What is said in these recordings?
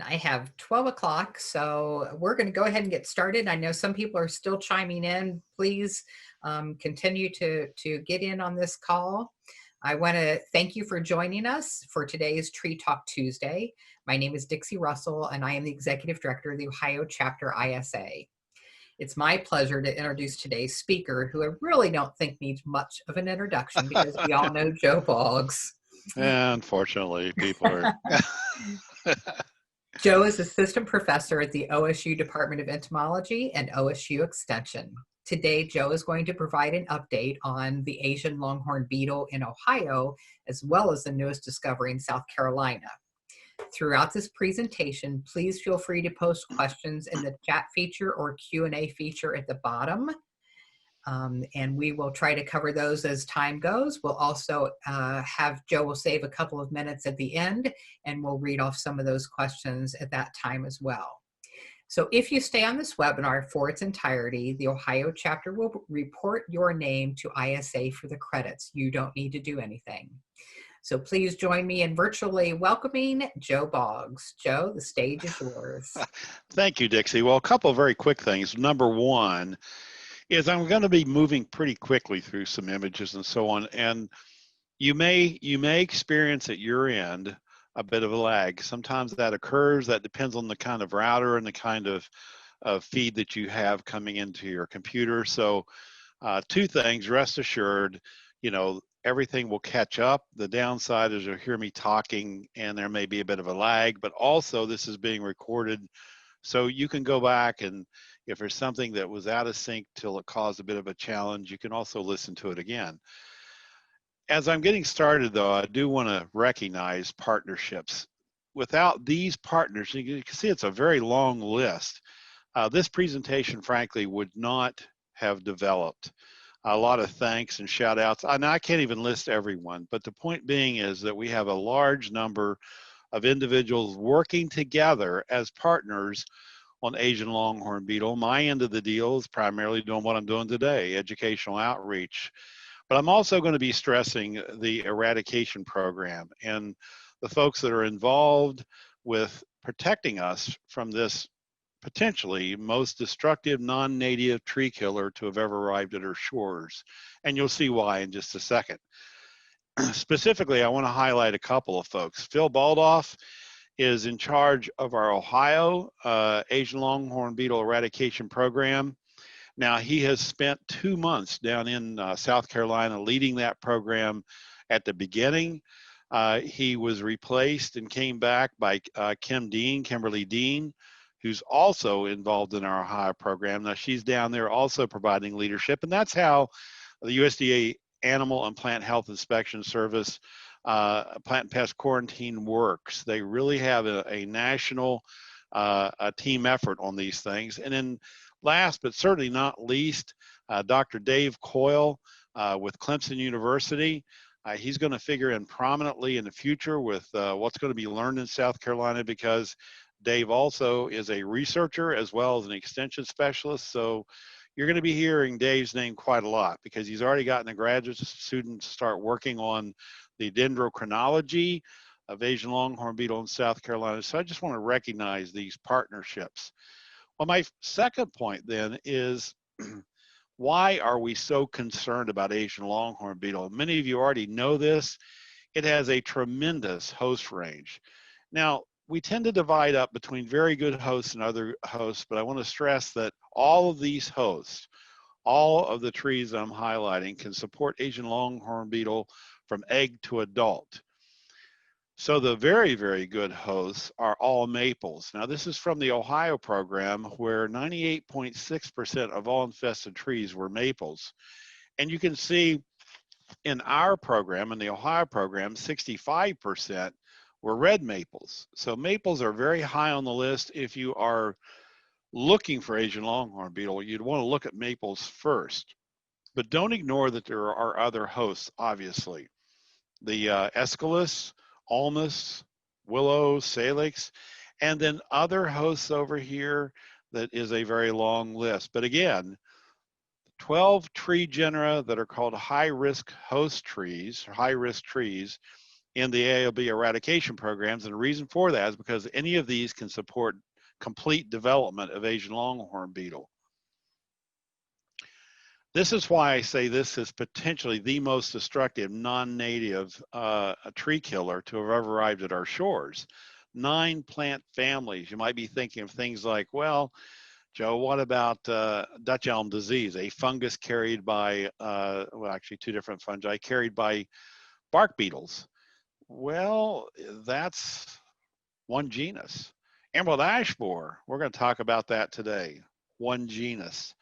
I have 12 o'clock, so we're going to go ahead and get started. I know some people are still chiming in. Please continue to get in on this call. I want to thank you for joining us for today's Tree Talk Tuesday. My name is Dixie Russell, and I am the Executive Director of the Ohio Chapter ISA. It's my pleasure to introduce today's speaker, who I really don't think needs much of an introduction because we all know Joe Boggs. Yeah, unfortunately, people are. Joe is assistant professor at the OSU Department of Entomology and OSU Extension. Today, Joe is going to provide an update on the Asian longhorn beetle in Ohio, as well as the newest discovery in South Carolina. Throughout this presentation, please feel free to post questions in the chat feature or Q&A feature at the bottom. And we will try to cover those as time goes. We'll also have Joe will save a couple of minutes at the end, and we'll read off some of those questions at that time as well. So if you stay on this webinar for its entirety, the Ohio chapter will report your name to ISA for the credits. You don't need to do anything. So please join me in virtually welcoming Joe Boggs. Joe, the stage is yours. Thank you, Dixie. Well, a couple of very quick things. Number one is I'm going to be moving pretty quickly through some images and so on, and you may experience at your end a bit of a lag. Sometimes that occurs. That depends on the kind of router and the kind of feed that you have coming into your computer. So two things, rest assured, everything will catch up. The downside is you'll hear me talking and there may be a bit of a lag, but also this is being recorded. So you can go back, and if there's something that was out of sync till it caused a bit of a challenge, you can also listen to it again. As I'm getting started though, I do want to recognize partnerships. Without these partners, you can see it's a very long list. This presentation, frankly, would not have developed. A lot of thanks and shout outs. And I can't even list everyone, but the point being is that we have a large number of individuals working together as partners on Asian longhorn beetle. My end of the deal is primarily doing what I'm doing today, educational outreach. But I'm also going to be stressing the eradication program and the folks that are involved with protecting us from this potentially most destructive non-native tree killer to have ever arrived at our shores. And you'll see why in just a second. Specifically, I want to highlight a couple of folks. Phil Baldoff is in charge of our Ohio Asian longhorn beetle eradication program. Now, he has spent 2 months down in South Carolina leading that program at the beginning. He was replaced and came back by Kimberly Dean, who's also involved in our Ohio program. Now, she's down there also providing leadership, and that's how the USDA Animal and Plant Health Inspection Service Plant and Pest Quarantine works. They really have a national a team effort on these things. And then last but certainly not least, Dr. Dave Coyle with Clemson University. He's going to figure in prominently in the future with what's going to be learned in South Carolina, because Dave also is a researcher as well as an extension specialist. So you're going to be hearing Dave's name quite a lot because he's already gotten a graduate student to start working on the dendrochronology of Asian longhorn beetle in South Carolina. So I just want to recognize these partnerships. Well, my second point then is why are we so concerned about Asian longhorn beetle? Many of you already know this. It has a tremendous host range. Now, we tend to divide up between very good hosts and other hosts, but I want to stress that all of these hosts, all of the trees I'm highlighting, can support Asian longhorn beetle from egg to adult. So the very, very good hosts are all maples. Now, this is from the Ohio program where 98.6% of all infested trees were maples. And you can see in our program, in the Ohio program, 65% were red maples. So maples are very high on the list. If you are looking for Asian longhorn beetle, you'd want to look at maples first. But don't ignore that there are other hosts, obviously. The Aesculus, Ulmus, Willow, Salix, and then other hosts over here that is a very long list. But again, 12 tree genera that are called high-risk host trees, high-risk trees, in the ALB eradication programs. And the reason for that is because any of these can support complete development of Asian longhorn beetle. This is why I say this is potentially the most destructive non-native tree killer to have ever arrived at our shores. 9 plant families. You might be thinking of things like, well, Joe, what about Dutch elm disease, a fungus carried by, well, actually 2 different fungi carried by bark beetles? Well, that's one genus. Emerald ash borer, we're going to talk about that today, one genus.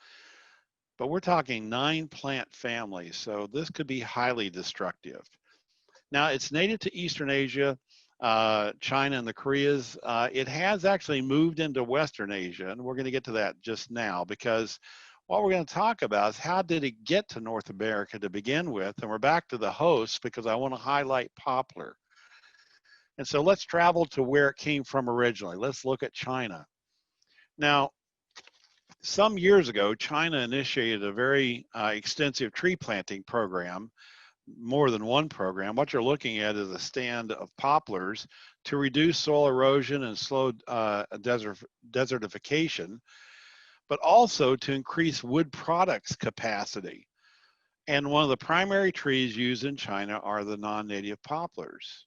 But we're talking 9 plant families, so this could be highly destructive. Now, it's native to Eastern Asia, China and the Koreas. It has actually moved into Western Asia, and we're going to get to that just now, because what we're going to talk about is how did it get to North America to begin with, and we're back to the host because I want to highlight poplar. And so let's travel to where it came from originally. Let's look at China. Now, some years ago, China initiated a very extensive tree planting program, more than one program. What you're looking at is a stand of poplars to reduce soil erosion and slow desertification, but also to increase wood products capacity. And one of the primary trees used in China are the non-native poplars.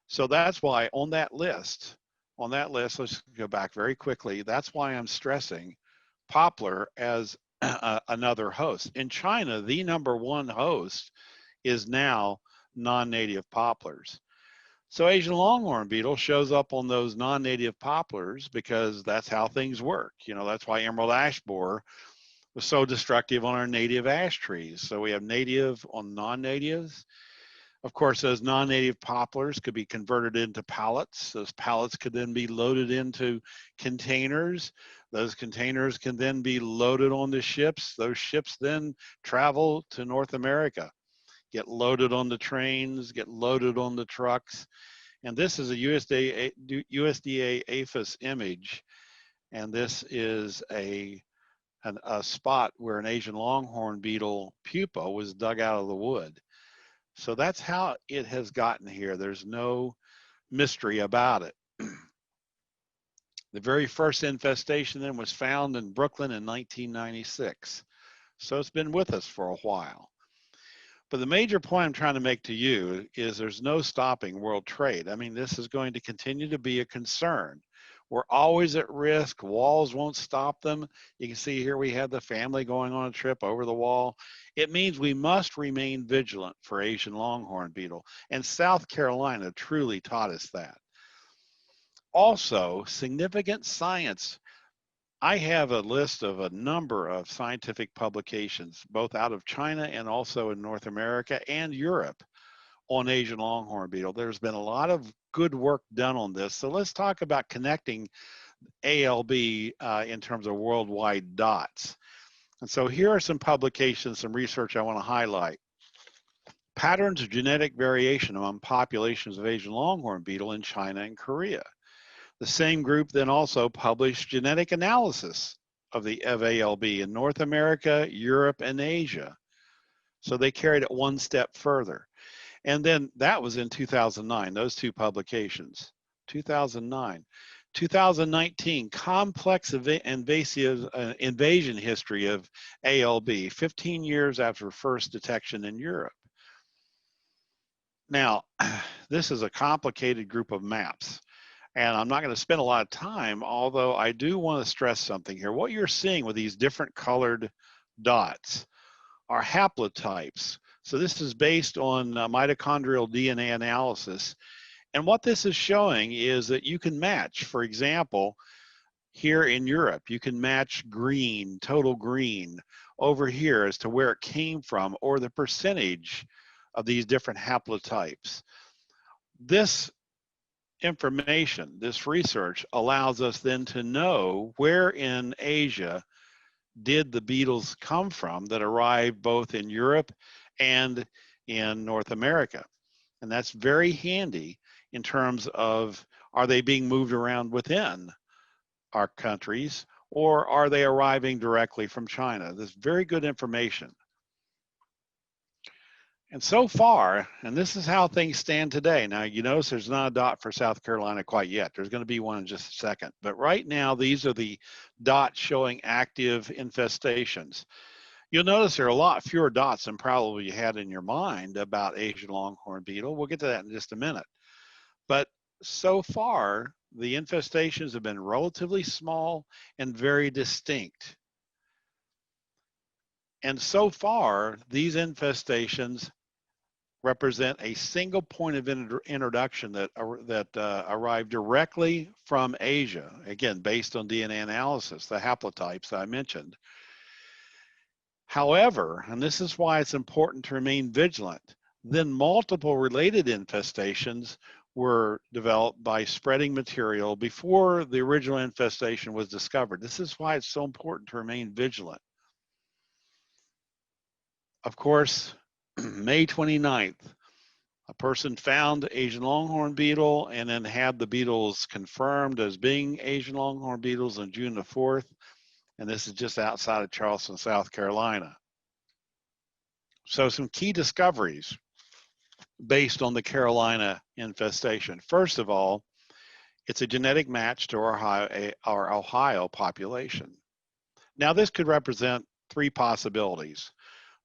So that's why on that list, let's go back very quickly. That's why I'm stressing poplar as another host. In China, the #1 host is now non-native poplars. So Asian longhorn beetle shows up on those non-native poplars because that's how things work. You know, that's why emerald ash borer was so destructive on our native ash trees. So we have native on non-natives. Of course, those non-native poplars could be converted into pallets. Those pallets could then be loaded into containers. Those containers can then be loaded onto ships. Those ships then travel to North America, get loaded on the trains, get loaded on the trucks. And this is a USDA APHIS image. And this is a spot where an Asian longhorn beetle pupa was dug out of the wood. So that's how it has gotten here. There's no mystery about it. The very first infestation then was found in Brooklyn in 1996. So it's been with us for a while. But the major point I'm trying to make to you is there's no stopping world trade. I mean, this is going to continue to be a concern. We're always at risk. Walls won't stop them. You can see here we have the family going on a trip over the wall. It means we must remain vigilant for Asian longhorn beetle. And South Carolina truly taught us that. Also, significant science. I have a list of a number of scientific publications, both out of China and also in North America and Europe, on Asian longhorn beetle. There's been a lot of good work done on this. So let's talk about connecting ALB in terms of worldwide dots. And so here are some publications, some research I want to highlight. Patterns of genetic variation among populations of Asian longhorn beetle in China and Korea. The same group then also published genetic analysis of ALB in North America, Europe, and Asia. So they carried it one step further. And then that was in 2009, those 2 publications, 2009. 2019, complex invasive invasion history of ALB, 15 years after first detection in Europe. Now, this is a complicated group of maps, and I'm not going to spend a lot of time, although I do want to stress something here. What you're seeing with these different colored dots are haplotypes. So this is based on mitochondrial DNA analysis. And what this is showing is that you can match, for example, here in Europe, you can match green, total green, over here as to where it came from or the percentage of these different haplotypes. This information, this research allows us then to know where in Asia did the beetles come from that arrived both in Europe and in North America. And that's very handy in terms of, are they being moved around within our countries, or are they arriving directly from China? This is very good information. And so far, and this is how things stand today. Now, you notice there's not a dot for South Carolina quite yet. There's going to be one in just a second. But right now, these are the dots showing active infestations. You'll notice there are a lot fewer dots than probably you had in your mind about Asian longhorn beetle. We'll get to that in just a minute. But so far, the infestations have been relatively small and very distinct. And so far, these infestations represent a single point of introduction that arrived directly from Asia, again, based on DNA analysis, the haplotypes that I mentioned. However, and this is why it's important to remain vigilant, then multiple related infestations were developed by spreading material before the original infestation was discovered. This is why it's so important to remain vigilant. Of course, May 29th, a person found Asian longhorn beetle and then had the beetles confirmed as being Asian longhorn beetles on June the 4th. And this is just outside of Charleston, South Carolina. So some key discoveries based on the Carolina infestation. First of all, it's a genetic match to our Ohio population. Now this could represent three possibilities.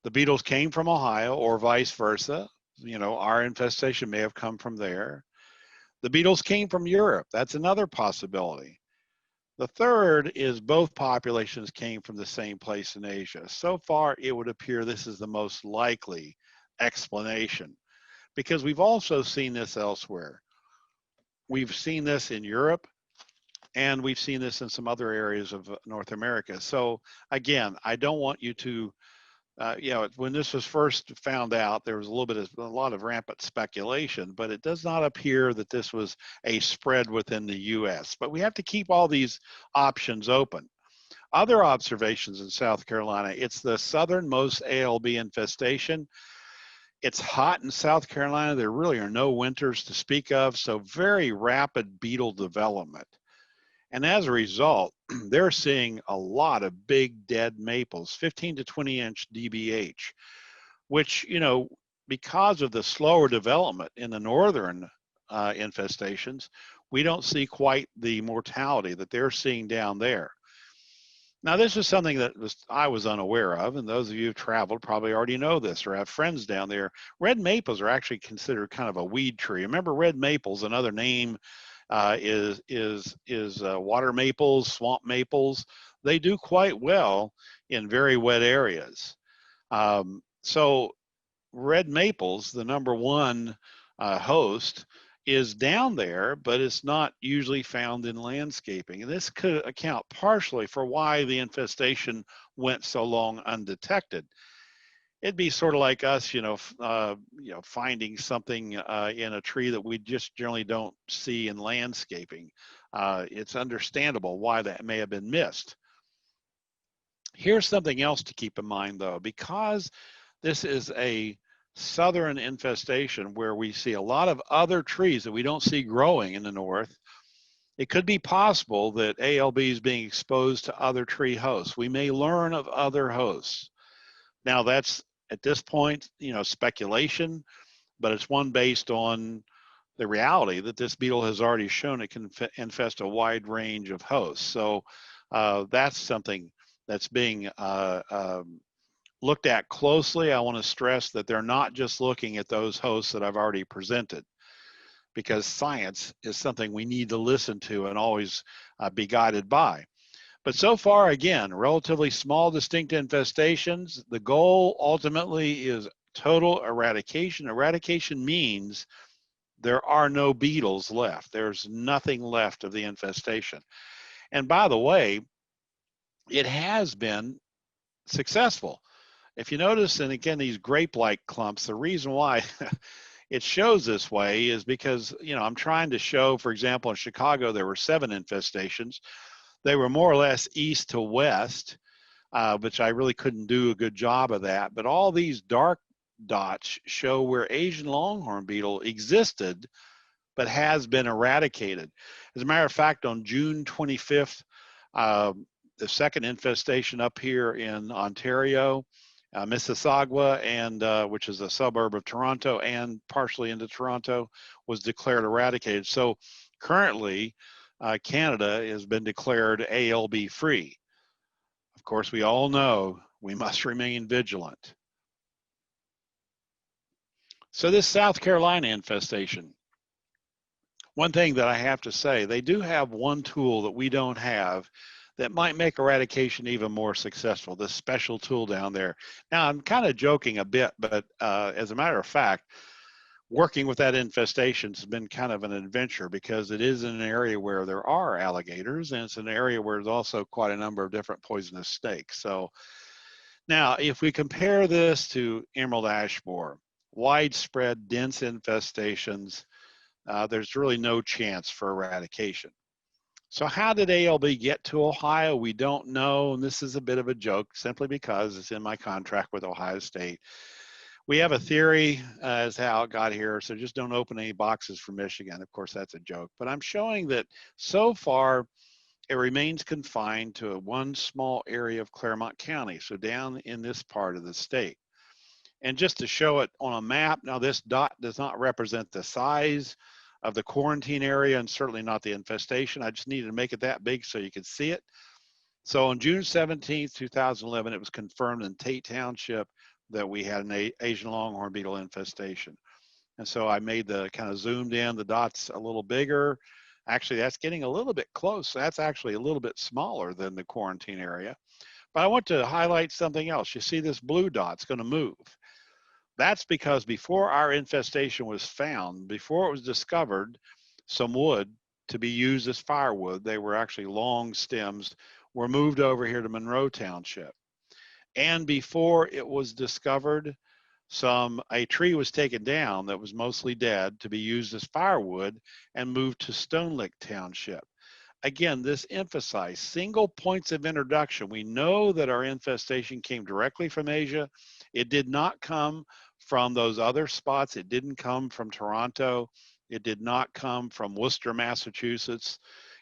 The beetles came from Ohio or vice versa. You know, our infestation may have come from there. The beetles came from Europe. That's another possibility. The third is both populations came from the same place in Asia. So far, it would appear this is the most likely explanation because we've also seen this elsewhere. We've seen this in Europe and we've seen this in some other areas of North America. So again, I don't want you to you know, when this was first found out, there was a lot of rampant speculation, but it does not appear that this was a spread within the U.S. But we have to keep all these options open. Other observations in South Carolina, it's the southernmost ALB infestation. It's hot in South Carolina. There really are no winters to speak of, so very rapid beetle development. And as a result, they're seeing a lot of big dead maples, 15 to 20 inch DBH, which, you know, because of the slower development in the northern infestations, we don't see quite the mortality that they're seeing down there. Now, this is something that I was unaware of, and those of you who've traveled probably already know this or have friends down there. Red maples are actually considered kind of a weed tree. Remember, red maples, another name is water maples, swamp maples. They do quite well in very wet areas. So red maples, the number one host, is down there, but it's not usually found in landscaping. And this could account partially for why the infestation went so long undetected. It'd be sort of like us, finding something in a tree that we just generally don't see in landscaping. It's understandable why that may have been missed. Here's something else to keep in mind, though, because this is a southern infestation where we see a lot of other trees that we don't see growing in the north. It could be possible that ALB is being exposed to other tree hosts. We may learn of other hosts. Now that's, at this point, speculation, but it's one based on the reality that this beetle has already shown it can infest a wide range of hosts. So that's something that's being looked at closely. I want to stress that they're not just looking at those hosts that I've already presented, because science is something we need to listen to and always be guided by. But so far, again, relatively small distinct infestations. The goal ultimately is total eradication. Eradication means there are no beetles left. There's nothing left of the infestation. And by the way, it has been successful. If you notice, and again, these grape-like clumps, the reason why it shows this way is because, I'm trying to show, for example, in Chicago, there were 7 infestations. They were more or less east to west, which I really couldn't do a good job of that. But all these dark dots show where Asian longhorn beetle existed, but has been eradicated. As a matter of fact, on June 25th, the second infestation up here in Ontario, Mississauga, and which is a suburb of Toronto and partially into Toronto, was declared eradicated. So currently, Canada has been declared ALB free. Of course, we all know we must remain vigilant. So this South Carolina infestation, one thing that I have to say, they do have one tool that we don't have that might make eradication even more successful, this special tool down there. Now, I'm kind of joking a bit, but as a matter of fact, working with that infestation has been kind of an adventure because it is in an area where there are alligators, and it's an area where there's also quite a number of different poisonous snakes. So now, if we compare this to emerald ash borer, widespread, dense infestations, there's really no chance for eradication. So how did ALB get to Ohio? We don't know, and this is a bit of a joke simply because it's in my contract with Ohio State. We have a theory as to how it got here, so just don't open any boxes for Michigan. Of course, that's a joke, but I'm showing that so far it remains confined to one small area of Claremont County, so down in this part of the state. And just to show it on a map, now this dot does not represent the size of the quarantine area and certainly not the infestation. I just needed to make it that big so you could see it. So on June 17th, 2011, it was confirmed in Tate Township that we had an Asian longhorn beetle infestation. And so I made the kind of zoomed in, the dots a little bigger. Actually, that's getting a little bit close. That's actually a little bit smaller than the quarantine area. But I want to highlight something else. You see this blue dot's going to move. That's because before our infestation was found, before it was discovered, some wood to be used as firewood, they were actually long stems, were moved over here to Monroe Township. And before it was discovered, a tree was taken down that was mostly dead to be used as firewood and moved to Stone Lick Township. Again, this emphasized single points of introduction. We know that our infestation came directly from Asia. It did not come from those other spots. It didn't come from Toronto. It did not come from Worcester, Massachusetts.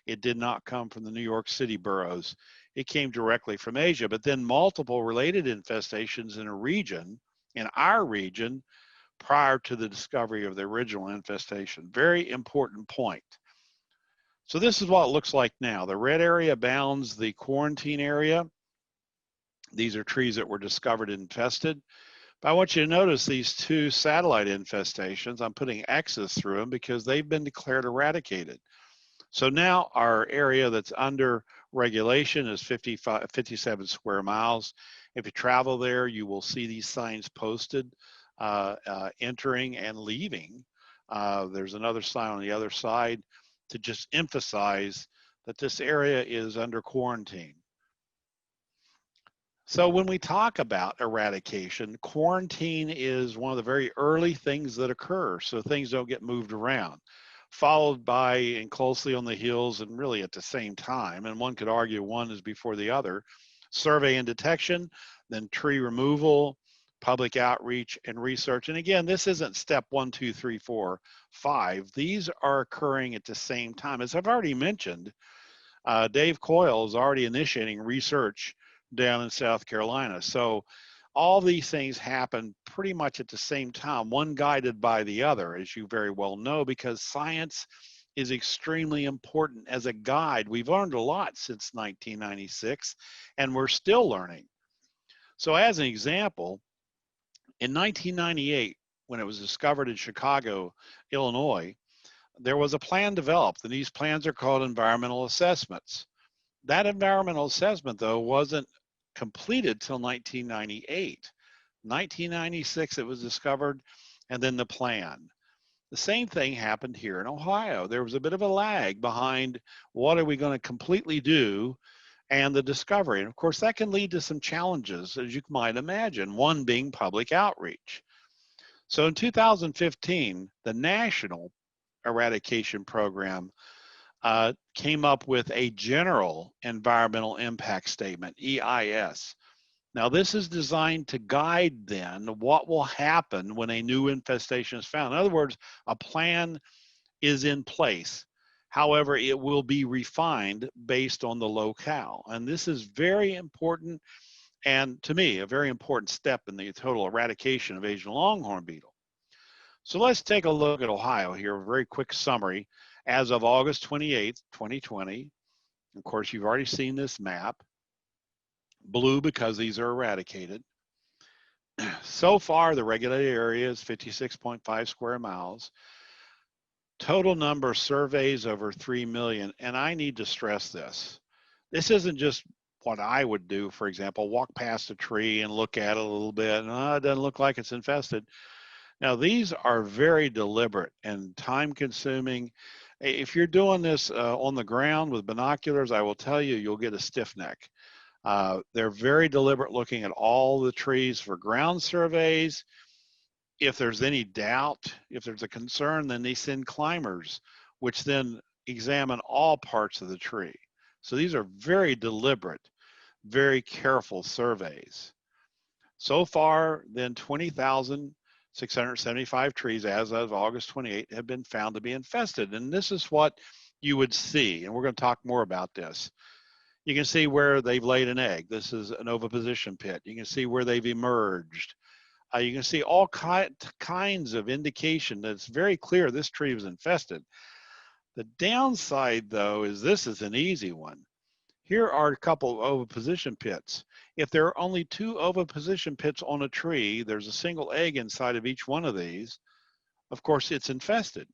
It did not come from the New York City boroughs. It came directly from Asia, but then multiple related infestations in a region, in our region, prior to the discovery of the original infestation. Very important point. So this is what it looks like now. The red area bounds the quarantine area. These are trees that were discovered infested. But I want you to notice these two satellite infestations. I'm putting X's through them because they've been declared eradicated. So now our area that's under regulation is 57 square miles. If you travel there, you will see these signs posted, entering and leaving. There's another sign on the other side to just emphasize that this area is under quarantine. So when we talk about eradication, quarantine is one of the very early things that occur, so things don't get moved around, followed by and closely on the heels and really at the same time, and one could argue one is before the other, survey and detection, then tree removal, public outreach and research. And again, this isn't step 1, 2, 3, 4, 5. These are occurring at the same time. As I've already mentioned, Dave Coyle is already initiating research down in South Carolina. So all these things happen pretty much at the same time, one guided by the other, as you very well know, because science is extremely important as a guide. We've learned a lot since 1996, and we're still learning. So as an example, in 1998, when it was discovered in Chicago, Illinois, there was a plan developed, and these plans are called environmental assessments. That environmental assessment, though, wasn't completed till 1998. 1996, it was discovered, and then the plan. The same thing happened here in Ohio. There was a bit of a lag behind what are we going to completely do and the discovery. And of course, that can lead to some challenges, as you might imagine, one being public outreach. So in 2015, the National Eradication Program came up with a general environmental impact statement, EIS. Now, this is designed to guide then what will happen when a new infestation is found. In other words, a plan is in place. However, it will be refined based on the locale. And this is very important and to me, a very important step in the total eradication of Asian longhorn beetle. So let's take a look at Ohio here, a very quick summary. As of August 28th, 2020, of course, you've already seen this map. Blue because these are eradicated. So far, the regulated area is 56.5 square miles. Total number of surveys over 3 million. And I need to stress this. This isn't just what I would do, for example, walk past a tree and look at it a little bit, and it doesn't look like it's infested. Now, these are very deliberate and time consuming. If you're doing this on the ground with binoculars, I will tell you, you'll get a stiff neck. They're very deliberate looking at all the trees for ground surveys. If there's any doubt, if there's a concern, then they send climbers, which then examine all parts of the tree. So these are very deliberate, very careful surveys. So far, then 20,675 trees as of August 28 have been found to be infested. And this is what you would see, and we're going to talk more about this. You can see where they've laid an egg. This is an oviposition pit. You can see where they've emerged. You can see all kinds of indication that it's very clear this tree was infested. The downside, though, is this is an easy one. Here are a couple of oviposition pits. If there are only 2 oviposition pits on a tree, there's a single egg inside of each one of these. Of course, it's infested.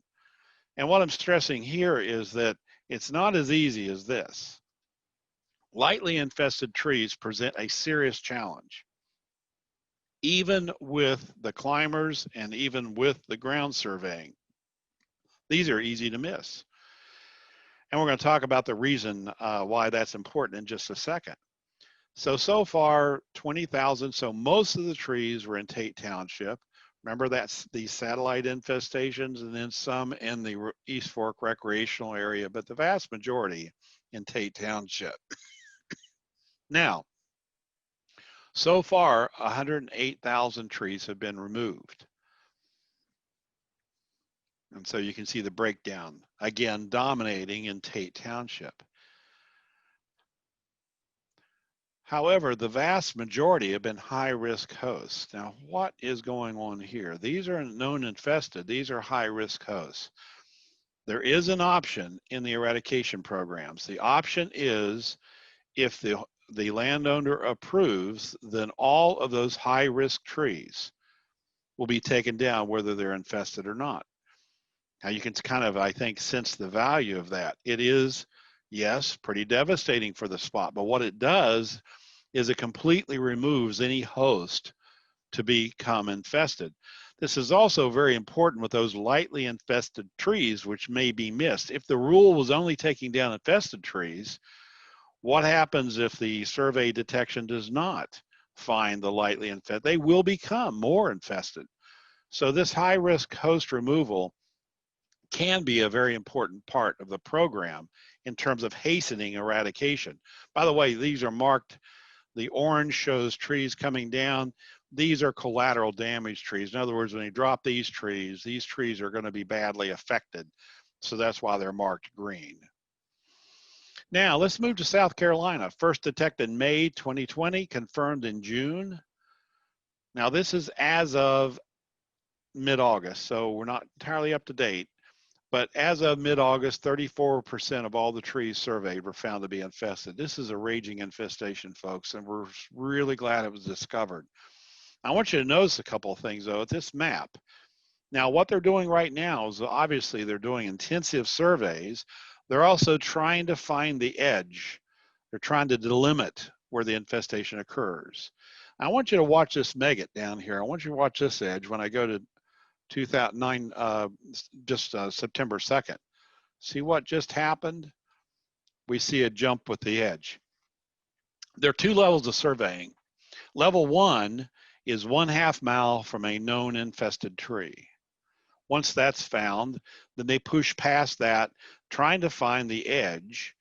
And what I'm stressing here is that it's not as easy as this. Lightly infested trees present a serious challenge. Even with the climbers and even with the ground surveying, these are easy to miss. And we're going to talk about the reason why that's important in just a second. So far, 20,000. So most of the trees were in Tate Township. Remember, that's these satellite infestations, and then some in the East Fork recreational area, but the vast majority in Tate Township. Now, so far, 108,000 trees have been removed. And so you can see the breakdown, again, dominating in Tate Township. However, the vast majority have been high-risk hosts. Now, what is going on here? These are known infested. These are high-risk hosts. There is an option in the eradication programs. The option is if the landowner approves, then all of those high-risk trees will be taken down whether they're infested or not. Now you can kind of, I think, sense the value of that. It is, yes, pretty devastating for the spot, but what it does is it completely removes any host to become infested. This is also very important with those lightly infested trees, which may be missed. If the rule was only taking down infested trees, what happens if the survey detection does not find the lightly infested? They will become more infested. So this high-risk host removal can be a very important part of the program in terms of hastening eradication. By the way, these are marked. The orange shows trees coming down. These are collateral damage trees. In other words, when you drop these trees are going to be badly affected. So that's why they're marked green. Now, let's move to South Carolina. First detected May 2020, confirmed in June. Now, this is as of mid-August, so we're not entirely up to date. But as of mid-August, 34% of all the trees surveyed were found to be infested. This is a raging infestation, folks, and we're really glad it was discovered. I want you to notice a couple of things, though, at this map. Now, what they're doing right now is obviously they're doing intensive surveys. They're also trying to find the edge. They're trying to delimit where the infestation occurs. I want you to watch this maggot down here. I want you to watch this edge when I go to 2009, September 2nd. See what just happened? We see a jump with the edge. There are 2 levels of surveying. Level 1 is 1/2 mile from a known infested tree. Once that's found, then they push past that, trying to find the edge,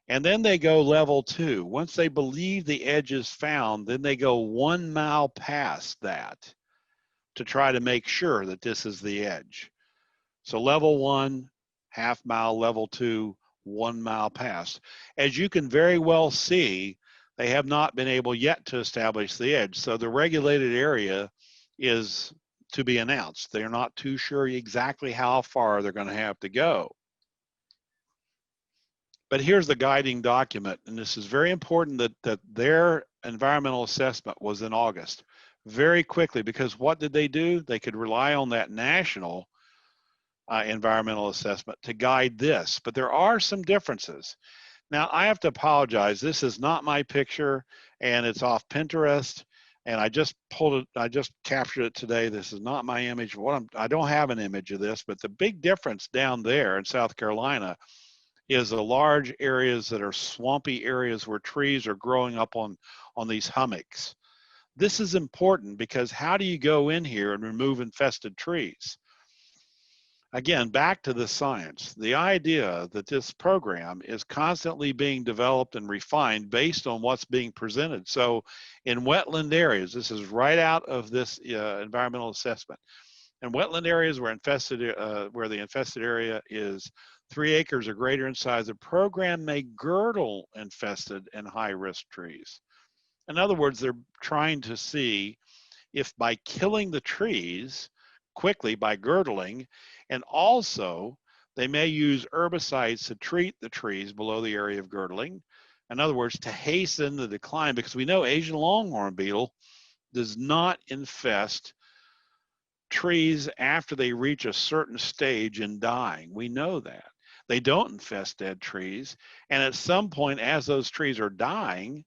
and then they go level 2. Once they believe the edge is found, then they go 1 mile past that to try to make sure that this is the edge. So level 1, 1/2 mile, level 2, 1 mile past. As you can very well see, They have not been able yet to establish the edge. So the regulated area is to be announced. They're not too sure exactly how far they're going to have to go. But here's the guiding document, and this is very important that their environmental assessment was in August. Very quickly, because what did they do? They could rely on that national environmental assessment to guide this, but there are some differences. Now, I have to apologize. This is not my picture, and it's off Pinterest, and I just pulled it, I just captured it today. This is not my image. I don't have an image of this, but the big difference down there in South Carolina is the large areas that are swampy areas where trees are growing up on these hummocks. This is important because how do you go in here and remove infested trees? Again, back to the science, the idea that this program is constantly being developed and refined based on what's being presented. So in wetland areas, this is right out of this environmental assessment. In wetland areas where the infested area is 3 acres or greater in size, the program may girdle infested and high-risk trees. In other words, they're trying to see if by killing the trees quickly by girdling, and also they may use herbicides to treat the trees below the area of girdling. In other words, to hasten the decline, because we know Asian longhorn beetle does not infest trees after they reach a certain stage in dying. We know that. They don't infest dead trees, and at some point as those trees are dying,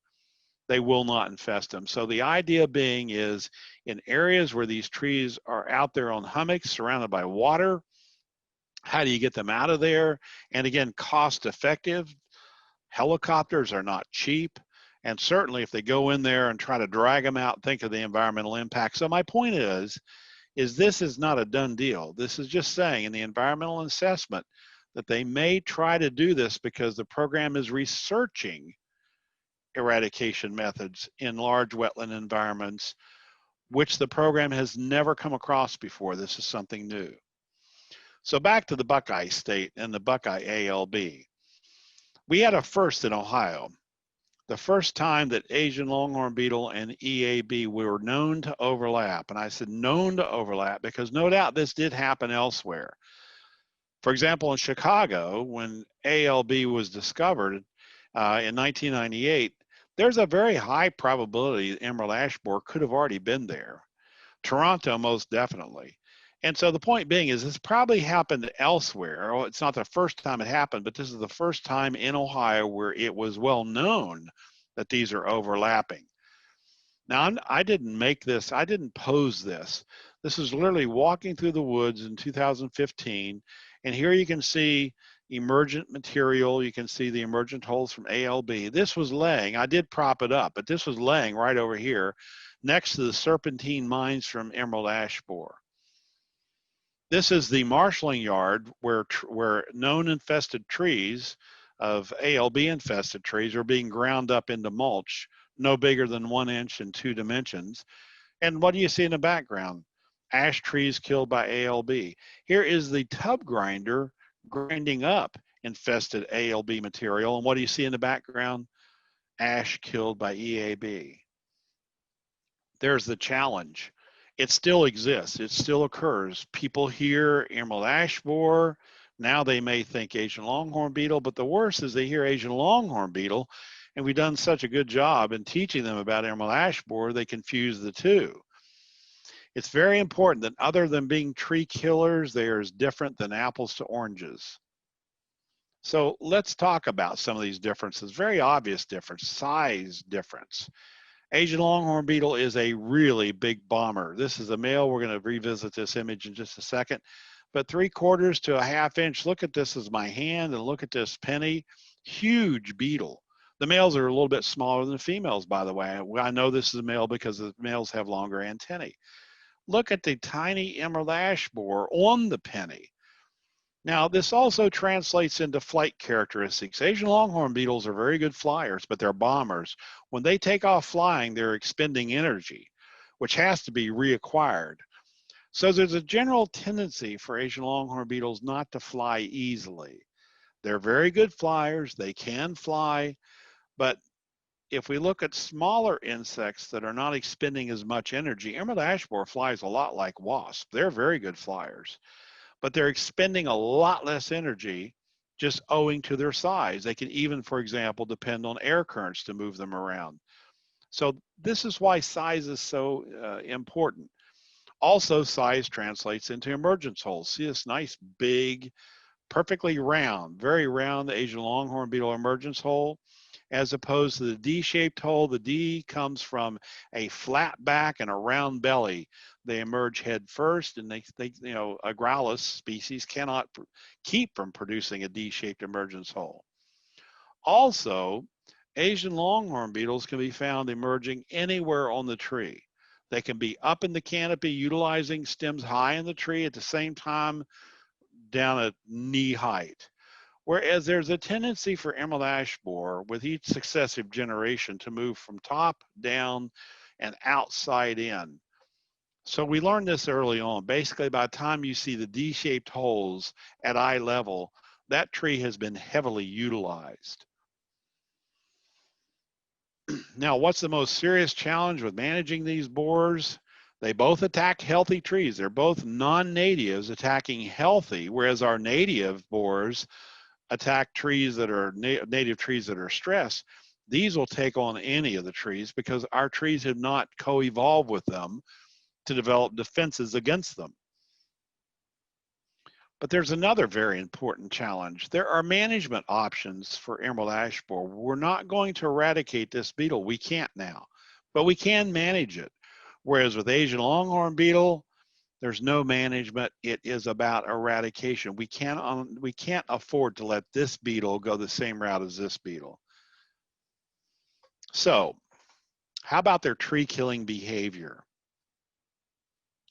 they will not infest them. So the idea being is in areas where these trees are out there on hummocks surrounded by water, how do you get them out of there? And again, cost effective. Helicopters are not cheap. And certainly if they go in there and try to drag them out, think of the environmental impact. So my point is this is not a done deal. This is just saying in the environmental assessment that they may try to do this because the program is researching eradication methods in large wetland environments, which the program has never come across before. This is something new. So back to the Buckeye State and the Buckeye ALB. We had a first in Ohio. The first time that Asian longhorn beetle and EAB were known to overlap. And I said known to overlap because no doubt this did happen elsewhere. For example, in Chicago, when ALB was discovered in 1998, there's a very high probability that emerald ash borer could have already been there. Toronto, most definitely. And so the point being is this probably happened elsewhere. Oh, it's not the first time it happened, but this is the first time in Ohio where it was well known that these are overlapping. Now, I didn't make this, I didn't pose this. This is literally walking through the woods in 2015, and here you can see emergent material. You can see the emergent holes from ALB. This was laying, I did prop it up, but this was laying right over here next to the serpentine mines from emerald ash borer. This is the marshalling yard where known infested trees of ALB infested trees are being ground up into mulch, no bigger than 1 inch in 2 dimensions. And what do you see in the background? Ash trees killed by ALB. Here is the tub grinder grinding up infested ALB material. And what do you see in the background? Ash killed by EAB. There's the challenge. It still exists. It still occurs. People hear emerald ash borer. Now they may think Asian longhorn beetle, but the worst is they hear Asian longhorn beetle, and we've done such a good job in teaching them about emerald ash borer, they confuse the two. It's very important that other than being tree killers, they are as different than apples to oranges. So let's talk about some of these differences. Very obvious difference, size difference. Asian longhorn beetle is a really big bomber. This is a male. We're going to revisit this image in just a second. But 3/4 to a 1/2 inch. Look at this as my hand, and look at this penny. Huge beetle. The males are a little bit smaller than the females, by the way. I know this is a male because the males have longer antennae. Look at the tiny emerald ash borer on the penny. Now, this also translates into flight characteristics. Asian longhorn beetles are very good flyers, but they're bombers. When they take off flying, they're expending energy, which has to be reacquired. So there's a general tendency for Asian longhorn beetles not to fly easily. They're very good flyers. They can fly, but if we look at smaller insects that are not expending as much energy, emerald ash borer flies a lot like wasps. They're very good flyers, but they're expending a lot less energy just owing to their size. They can even, for example, depend on air currents to move them around. So this is why size is so important. Also, size translates into emergence holes. See this nice, big, perfectly round, very round Asian longhorn beetle emergence hole, as opposed to the D-shaped hole. The D comes from a flat back and a round belly. They emerge head first, and they a growlus species cannot keep from producing a D-shaped emergence hole. Also, Asian longhorn beetles can be found emerging anywhere on the tree. They can be up in the canopy utilizing stems high in the tree, at the same time down at knee height. Whereas there's a tendency for emerald ash borer with each successive generation to move from top down and outside in. So we learned this early on. Basically, by the time you see the D-shaped holes at eye level, that tree has been heavily utilized. Now, what's the most serious challenge with managing these borers? They both attack healthy trees. They're both non-natives attacking healthy, whereas our native borers attack trees that are native trees that are stressed. These will take on any of the trees because our trees have not co-evolved with them to develop defenses against them. But there's another very important challenge. There are management options for emerald ash borer. We're not going to eradicate this beetle. We can't now, but we can manage it. Whereas with Asian longhorn beetle, there's no management. It is about eradication. We can't afford to let this beetle go the same route as this beetle. So, how about their tree killing behavior?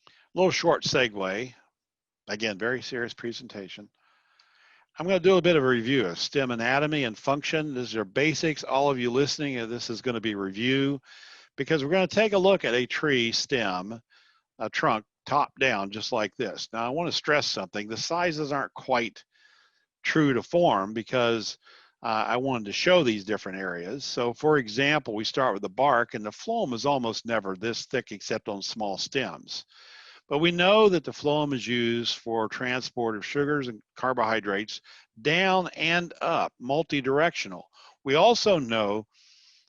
A little short segue. Again, very serious presentation. I'm going to do a bit of a review of stem anatomy and function. These are basics. All of you listening, this is going to be review because we're going to take a look at a tree stem, a trunk, top down, just like this. Now, I want to stress something. The sizes aren't quite true to form because I wanted to show these different areas. So, for example, we start with the bark, and the phloem is almost never this thick except on small stems. But we know that the phloem is used for transport of sugars and carbohydrates down and up, multi-directional. We also know,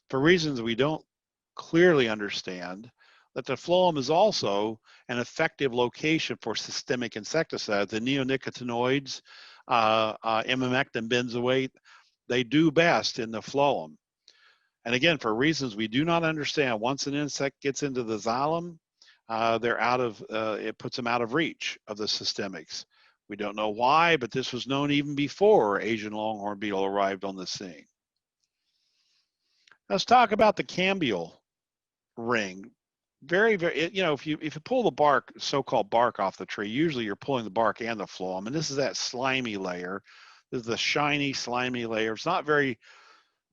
for reasons we don't clearly understand, that the phloem is also an effective location for systemic insecticides. The neonicotinoids, imamectin benzoate, they do best in the phloem. And again, for reasons we do not understand, once an insect gets into the xylem, they're out of, it puts them out of reach of the systemics. We don't know why, but this was known even before Asian longhorn beetle arrived on the scene. Let's talk about the cambial ring. Very, if you pull the bark, so-called bark off the tree, usually you're pulling the bark and the phloem, and this is that slimy layer. This is the shiny, slimy layer. It's not very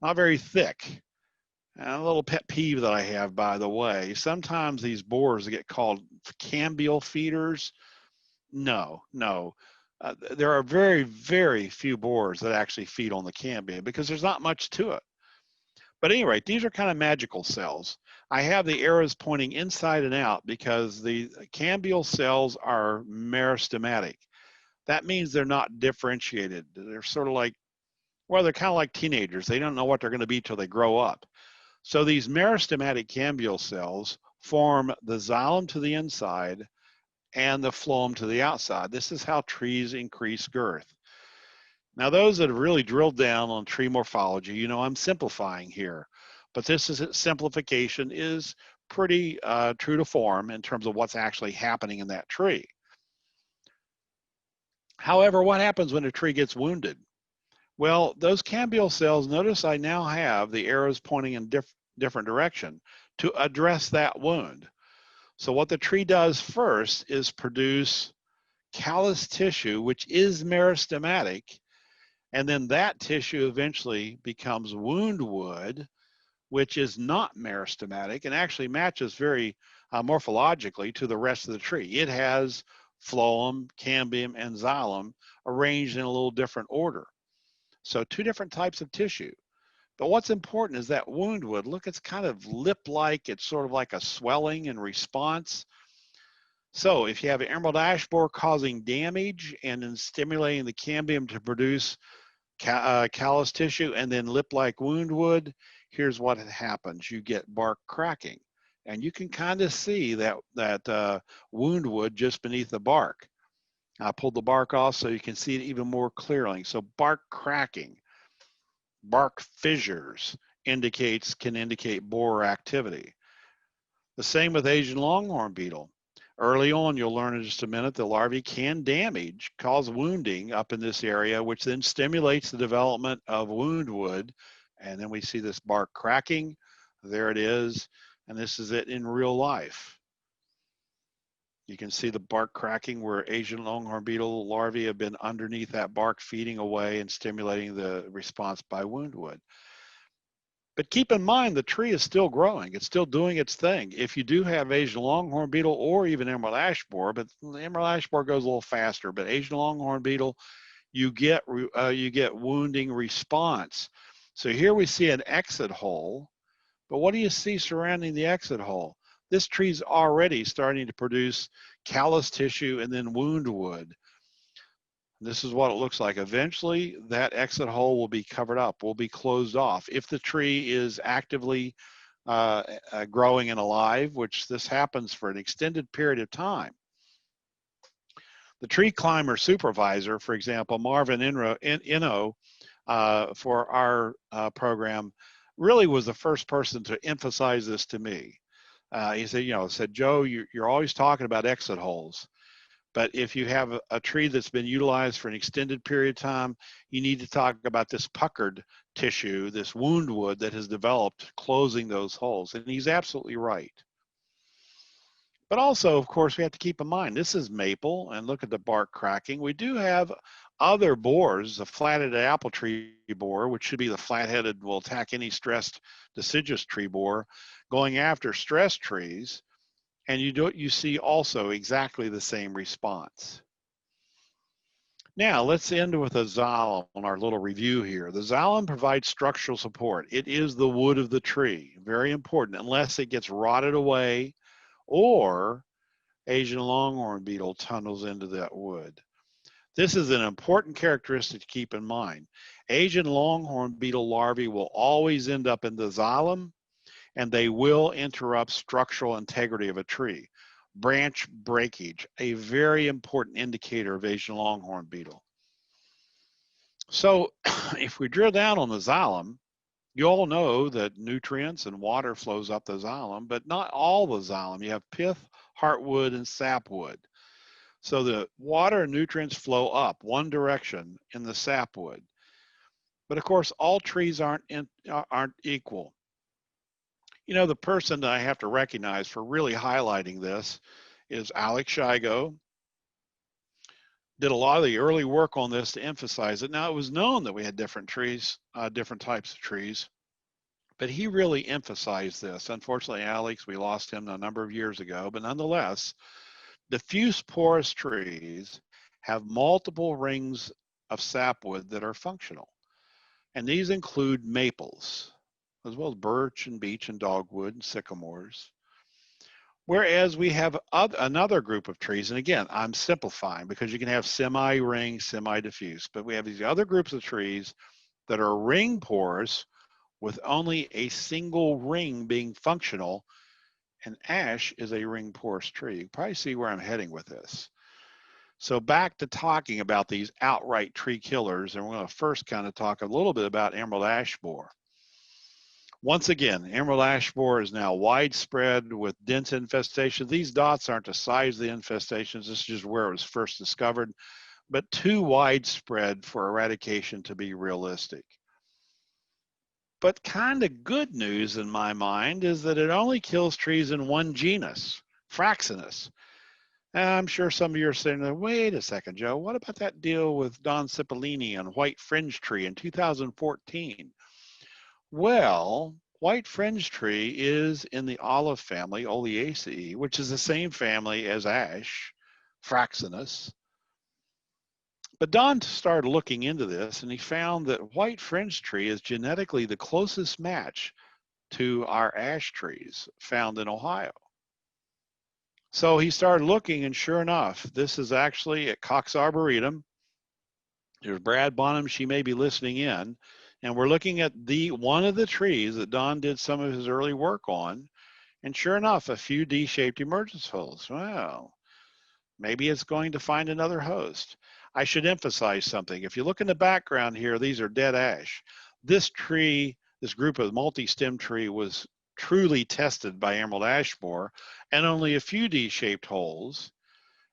thick. And a little pet peeve that I have, by the way, sometimes these borers get called cambial feeders. No. There are very, very few borers that actually feed on the cambia because there's not much to it. But at any rate, these are kind of magical cells. I have the arrows pointing inside and out because the cambial cells are meristematic. That means they're not differentiated. They're sort of like, well, they're kind of like teenagers. They don't know what they're going to be till they grow up. So these meristematic cambial cells form the xylem to the inside and the phloem to the outside. This is how trees increase girth. Now, those that have really drilled down on tree morphology, you know I'm simplifying here, but simplification is pretty true to form in terms of what's actually happening in that tree. However, what happens when a tree gets wounded? Well, those cambial cells, notice I now have the arrows pointing in different direction to address that wound. So what the tree does first is produce callus tissue, which is meristematic, and then that tissue eventually becomes wound wood, which is not meristematic and actually matches very morphologically to the rest of the tree. It has phloem, cambium, and xylem arranged in a little different order. So two different types of tissue. But what's important is that woundwood. Look, it's kind of lip-like. It's sort of like a swelling in response. So if you have emerald ash borer causing damage and then stimulating the cambium to produce callus tissue and then lip-like woundwood, here's what happens. You get bark cracking. And you can kind of see that woundwood just beneath the bark. I pulled the bark off so you can see it even more clearly. So bark cracking, bark fissures can indicate borer activity. The same with Asian longhorn beetle. Early on, you'll learn in just a minute, the larvae can cause wounding up in this area, which then stimulates the development of woundwood. And then we see this bark cracking. There it is. And this is it in real life. You can see the bark cracking where Asian longhorn beetle larvae have been underneath that bark feeding away and stimulating the response by woundwood. But keep in mind, the tree is still growing. It's still doing its thing. If you do have Asian longhorn beetle or even emerald ash borer, but the emerald ash borer goes a little faster, but Asian longhorn beetle, you get wounding response. So here we see an exit hole, but what do you see surrounding the exit hole? This tree's already starting to produce callus tissue and then woundwood. This is what it looks like. Eventually, that exit hole will be covered up, will be closed off. If the tree is actively growing and alive, which this happens for an extended period of time. The tree climber supervisor, for example, Marvin Inno, for our program, really was the first person to emphasize this to me. He said, Joe, you're always talking about exit holes. But if you have a tree that's been utilized for an extended period of time, you need to talk about this puckered tissue, this woundwood that has developed closing those holes. And he's absolutely right. But also, of course, we have to keep in mind, this is maple, and look at the bark cracking. We do have other borers, the flat-headed apple tree borer, which should be the flat-headed, will attack any stressed deciduous tree borer, going after stressed trees. And you see also exactly the same response. Now let's end with a xylem on our little review here. The xylem provides structural support. It is the wood of the tree, very important, unless it gets rotted away or Asian longhorn beetle tunnels into that wood. This is an important characteristic to keep in mind. Asian longhorn beetle larvae will always end up in the xylem, and they will interrupt structural integrity of a tree. Branch breakage, a very important indicator of Asian longhorn beetle. So if we drill down on the xylem, you all know that nutrients and water flows up the xylem, but not all the xylem. You have pith, heartwood, and sapwood. So the water and nutrients flow up one direction in the sapwood. But of course, all trees aren't equal. You know, the person that I have to recognize for really highlighting this is Alex Shigo. Did a lot of the early work on this to emphasize it. Now, it was known that we had different trees, different types of trees, but he really emphasized this. Unfortunately, Alex, we lost him a number of years ago, but nonetheless, diffuse porous trees have multiple rings of sapwood that are functional. And these include maples, as well as birch and beech and dogwood and sycamores. Whereas we have another group of trees, and again, I'm simplifying because you can have semi-ring, semi-diffuse, but we have these other groups of trees that are ring porous with only a single ring being functional, and ash is a ring porous tree. You can probably see where I'm heading with this. So back to talking about these outright tree killers, and we're going to first kind of talk a little bit about emerald ash borer. Once again, emerald ash borer is now widespread with dense infestation. These dots aren't the size of the infestations. This is just where it was first discovered, but too widespread for eradication to be realistic. But kind of good news in my mind is that it only kills trees in one genus, Fraxinus. And I'm sure some of you are saying, wait a second, Joe, what about that deal with Don Cipollini and white fringe tree in 2014? Well, white fringe tree is in the olive family, Oleaceae, which is the same family as ash, Fraxinus. But Don started looking into this, and he found that white fringe tree is genetically the closest match to our ash trees found in Ohio. So he started looking, and sure enough, this is actually at Cox Arboretum. There's Brad Bonham. She may be listening in. And we're looking at one of the trees that Don did some of his early work on. And sure enough, a few D-shaped emergence holes. Well, maybe it's going to find another host. I should emphasize something. If you look in the background here, these are dead ash. This tree, this group of multi-stem tree was truly tested by emerald ash borer, and only a few D-shaped holes.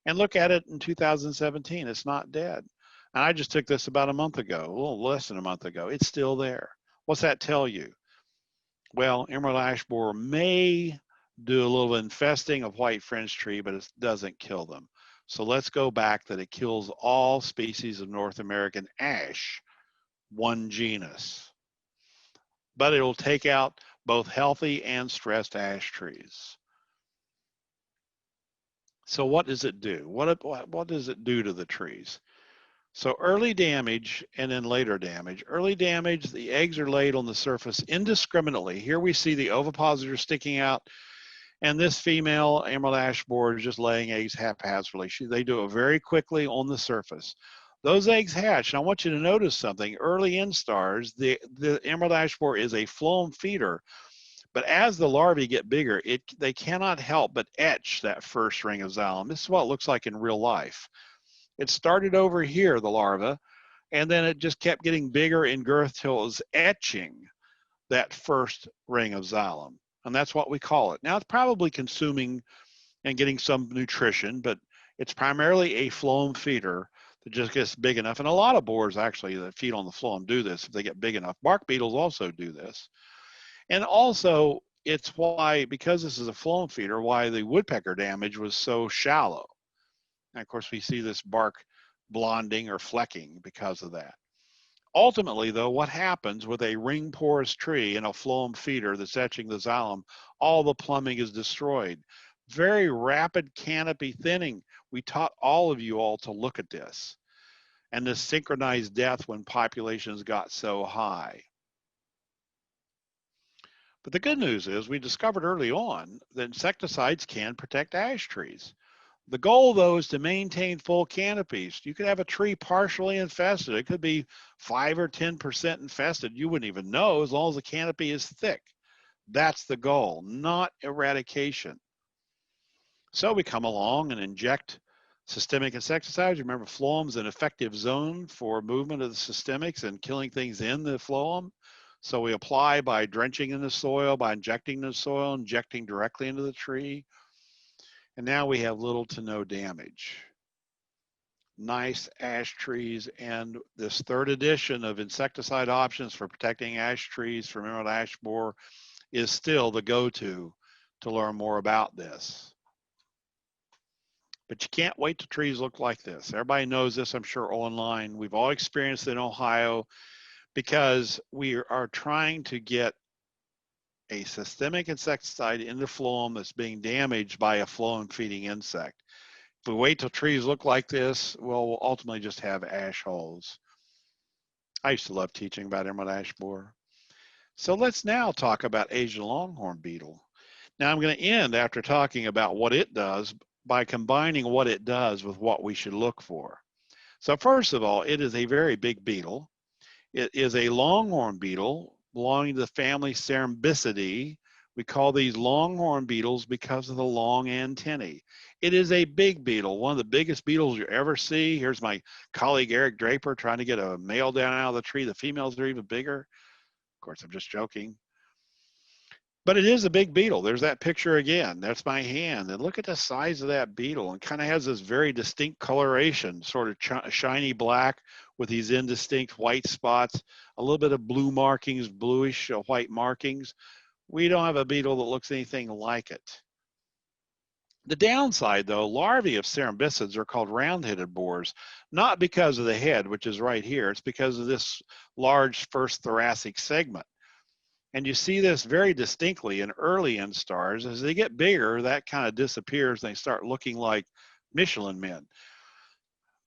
And look at it in 2017, it's not dead. And I just took this about a month ago, a little less than a month ago. It's still there. What's that tell you? Well, emerald ash borer may do a little infesting of white fringe tree, but it doesn't kill them. So let's go back that it kills all species of North American ash, one genus. But it'll take out both healthy and stressed ash trees. So what does it do? What does it do to the trees? So early damage and then later damage. Early damage, the eggs are laid on the surface indiscriminately. Here we see the ovipositor sticking out, and this female emerald ash borer is just laying eggs haphazardly. They do it very quickly on the surface. Those eggs hatch, and I want you to notice something. Early instars, the emerald ash borer is a phloem feeder, but as the larvae get bigger, they cannot help but etch that first ring of xylem. This is what it looks like in real life. It started over here, the larva, and then it just kept getting bigger in girth till it was etching that first ring of xylem. And that's what we call it. Now, it's probably consuming and getting some nutrition, but it's primarily a phloem feeder that just gets big enough. And a lot of borers actually that feed on the phloem do this if they get big enough. Bark beetles also do this. And also, it's why, because this is a phloem feeder, why the woodpecker damage was so shallow. And of course, we see this bark blonding or flecking because of that. Ultimately, though, what happens with a ring porous tree and a phloem feeder that's etching the xylem, all the plumbing is destroyed. Very rapid canopy thinning. We taught all of you all to look at this. And this synchronized death when populations got so high. But the good news is we discovered early on that insecticides can protect ash trees. The goal, though, is to maintain full canopies. You could have a tree partially infested. It could be 5 or 10% infested. You wouldn't even know as long as the canopy is thick. That's the goal, not eradication. So we come along and inject systemic insecticides. Remember, phloem's an effective zone for movement of the systemics and killing things in the phloem. So we apply by drenching in the soil, by injecting the soil, injecting directly into the tree. And now we have little to no damage. Nice ash trees, and this third edition of insecticide options for protecting ash trees from emerald ash borer is still the go-to to learn more about this. But you can't wait till trees look like this. Everybody knows this, I'm sure, online. We've all experienced it in Ohio because we are trying to get a systemic insecticide in the phloem that's being damaged by a phloem feeding insect. If we wait till trees look like this, well, we'll ultimately just have ash holes. I used to love teaching about emerald ash borer. So let's now talk about Asian longhorn beetle. Now I'm going to end after talking about what it does by combining what it does with what we should look for. So first of all, it is a very big beetle. It is a longhorn beetle belonging to the family Cerambycidae. We call these longhorn beetles because of the long antennae. It is a big beetle, one of the biggest beetles you ever see. Here's my colleague Eric Draper trying to get a male down out of the tree. The females are even bigger. Of course, I'm just joking. But it is a big beetle. There's that picture again. That's my hand. And look at the size of that beetle. It kind of has this very distinct coloration, sort of shiny black with these indistinct white spots, a little bit of blue markings, bluish white markings. We don't have a beetle that looks anything like it. The downside, though, larvae of cerambycids are called round-headed borers, not because of the head, which is right here. It's because of this large first thoracic segment. And you see this very distinctly in early instars. As they get bigger, that kind of disappears and they start looking like Michelin men.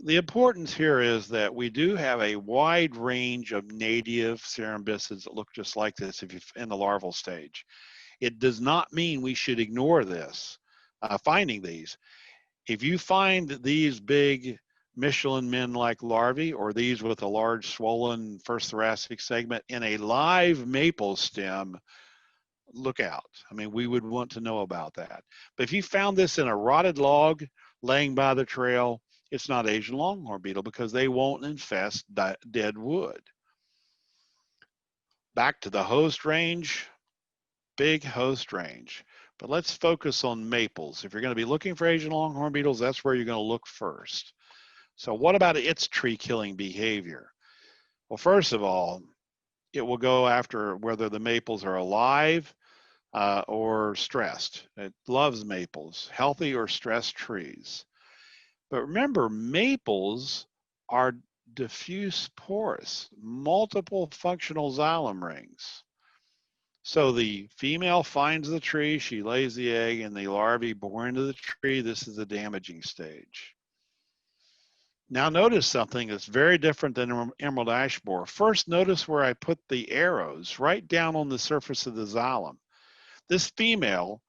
the importance here is that we do have a wide range of native cerambicids that look just like this if you're in the larval stage. It does not mean we should ignore this, finding these. If you find these big Michelin men-like larvae, or these with a large swollen first thoracic segment in a live maple stem, look out. I mean, we would want to know about that. But if you found this in a rotted log laying by the trail, it's not Asian longhorn beetle because they won't infest dead wood. Back to the host range, big host range. But let's focus on maples. If you're going to be looking for Asian longhorn beetles, that's where you're going to look first. So what about its tree killing behavior? Well, first of all, it will go after whether the maples are alive or stressed. It loves maples, healthy or stressed trees. But remember, maples are diffuse porous, multiple functional xylem rings. So the female finds the tree, she lays the egg, and the larvae bore into the tree. This is the damaging stage. Now notice something that's very different than emerald ash borer. First, notice where I put the arrows right down on the surface of the xylem. This female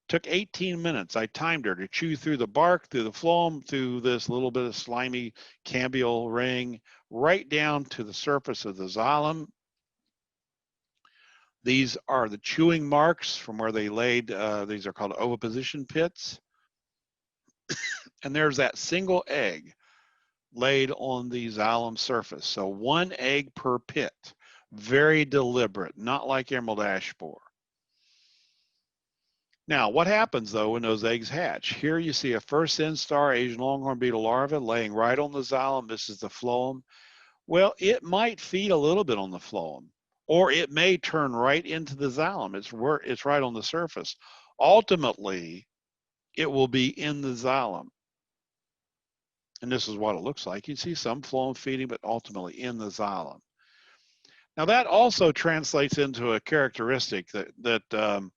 took 18 minutes. I timed her to chew through the bark, through the phloem, through this little bit of slimy cambial ring, right down to the surface of the xylem. These are the chewing marks from where they laid, these are called oviposition pits. And there's that single egg laid on the xylem surface. So one egg per pit, very deliberate, not like emerald ash borer. Now, what happens though when those eggs hatch? Here you see a first instar Asian longhorn beetle larva laying right on the xylem. This is the phloem. Well, it might feed a little bit on the phloem, or it may turn right into the xylem. It's right on the surface. Ultimately, it will be in the xylem. And this is what it looks like. You see some phloem feeding, but ultimately in the xylem. Now that also translates into a characteristic that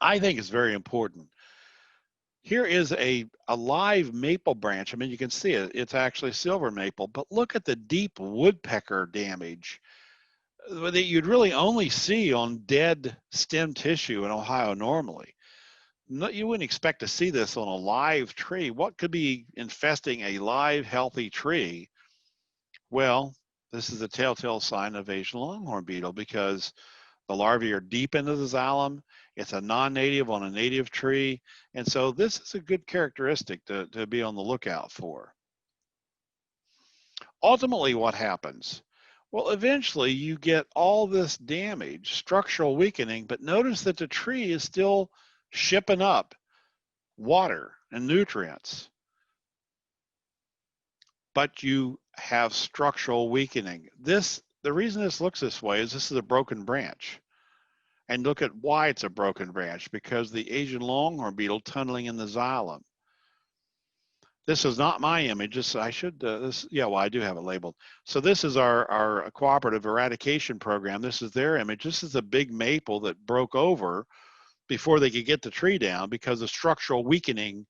I think is very important. Here is a live maple branch. I mean, you can see it. It's actually silver maple, but look at the deep woodpecker damage that you'd really only see on dead stem tissue in Ohio normally. You wouldn't expect to see this on a live tree. What could be infesting a live, healthy tree? Well, this is a telltale sign of Asian longhorn beetle because the larvae are deep into the xylem. It's a non-native on a native tree. And so this is a good characteristic to be on the lookout for. Ultimately, what happens? Well, eventually you get all this damage, structural weakening, but notice that the tree is still shipping up water and nutrients. But you have structural weakening. The reason this looks this way is this is a broken branch. And look at why it's a broken branch, because the Asian longhorn beetle tunneling in the xylem. This is not my image. I do have it labeled. So this is our cooperative eradication program. This is their image. This is a big maple that broke over before they could get the tree down because of structural weakening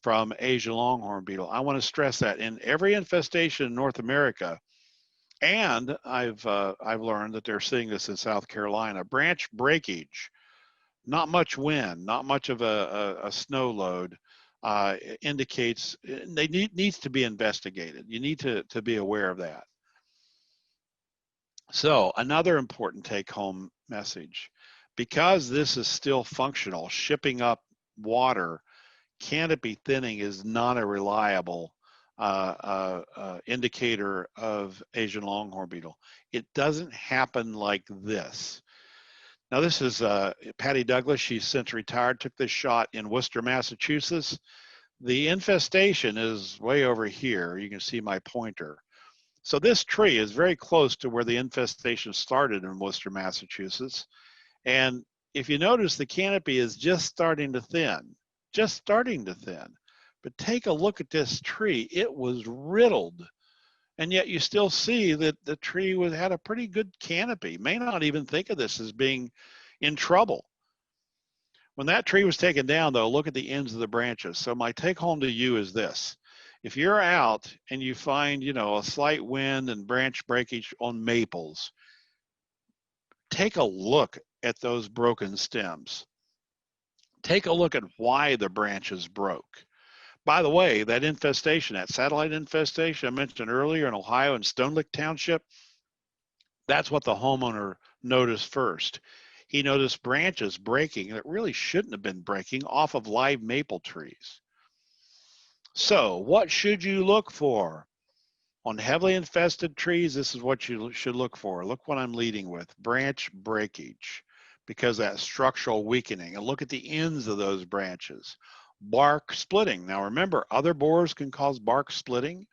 from Asian longhorn beetle. I want to stress that in every infestation in North America, and I've learned that they're seeing this in South Carolina, branch breakage, not much wind, not much of a snow load, indicates needs to be investigated. You need to be aware of that. So another important take-home message, because this is still functional, shipping up water, canopy thinning is not a reliable indicator of Asian longhorn beetle. It doesn't happen like this. Now this is Patty Douglas. She's since retired, took this shot in Worcester, Massachusetts. The infestation is way over here. You can see my pointer. So this tree is very close to where the infestation started in Worcester, Massachusetts. And if you notice, the canopy is just starting to thin, But take a look at this tree. It was riddled. And yet you still see that the tree had a pretty good canopy. May not even think of this as being in trouble. When that tree was taken down, though, look at the ends of the branches. So my take home to you is this. If you're out and you find, a slight wind and branch breakage on maples, take a look at those broken stems. Take a look at why the branches broke. By the way, that infestation, that satellite infestation I mentioned earlier in Ohio in Stone Lick Township, that's what the homeowner noticed first. He noticed branches breaking that really shouldn't have been breaking off of live maple trees. So what should you look for? On heavily infested trees, this is what you should look for. Look what I'm leading with, branch breakage, because that structural weakening. And look at the ends of those branches. Bark splitting. Now remember, other borers can cause bark splitting,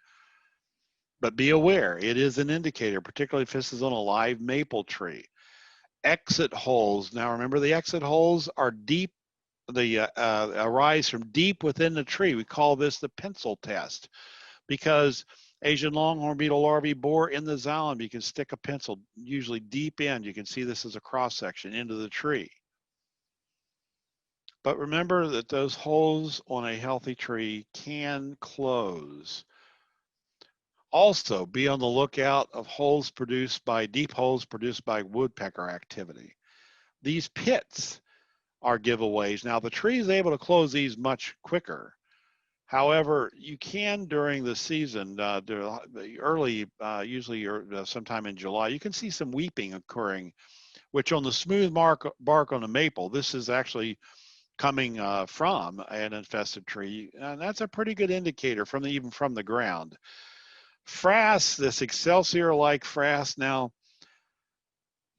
but be aware, it is an indicator, particularly if this is on a live maple tree. Exit holes. Now remember, the exit holes are deep, they arise from deep within the tree. We call this the pencil test, because Asian longhorn beetle larvae bore in the xylem. You can stick a pencil usually deep in. You can see this as a cross section into the tree. But remember that those holes on a healthy tree can close. Also, be on the lookout of deep holes produced by woodpecker activity. These pits are giveaways. Now, the tree is able to close these much quicker. However, you can during the season, the early, usually sometime in July, you can see some weeping occurring, which on the smooth bark on the maple, this is actually coming from an infested tree, and that's a pretty good indicator even from the ground. Frass, this Excelsior-like frass. Now,